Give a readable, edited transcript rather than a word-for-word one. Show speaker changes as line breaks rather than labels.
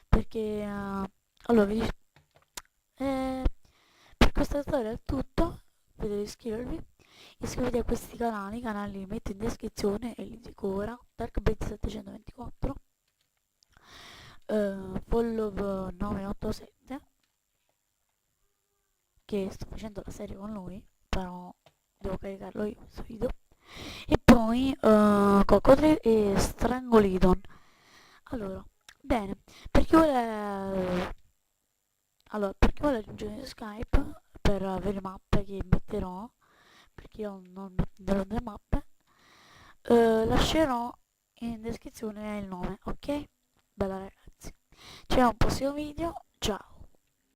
Perché allora per questa storia è tutto. Potete iscrivervi a questi canali li metto in descrizione e li dico ora: DarkBait724, Follow 987, che sto facendo la serie con lui, però devo caricarlo io questo video, e poi Cocodrile e Strangolidon. Allora, bene, per chi vuole per chi vuole aggiungere Skype per avere mappe che metterò, perché io non metterò delle mappe, lascerò in descrizione il nome, ok? Bella ragazzi, ci vediamo al prossimo video, ciao!